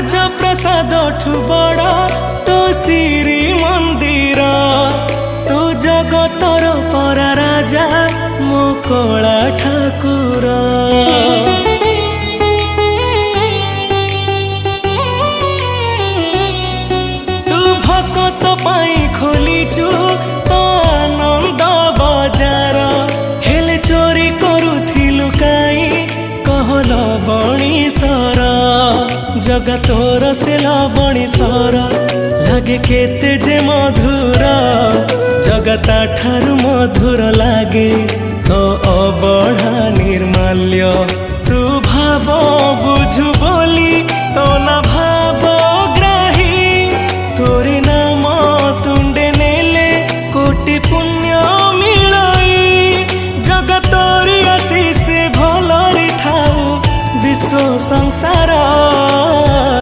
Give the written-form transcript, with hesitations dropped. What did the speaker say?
ରାଜପ୍ରସାଦ ଠୁ ବଡ଼ ତୋ ଶ୍ରୀ ମନ୍ଦିର। ତୁ ଜଗତର ପରା ରାଜା ମୋ କଳା ଠାକୁର। ତୁ ଭକତ ପାଇଁ ଖୋଲିଛୁ ତ ଆନନ୍ଦ ବଜାର। ହେଲେ ଚୋରି କରୁଥିଲୁ କାଇଁ କହଲ ବଣିସର। जगा तोर से लवणीश्वर लागे केते जे मधुर। जगता ठारु मधुर लागे तो अबढ़ा निर्माल्य। तू भाव बुझु बोली तो ना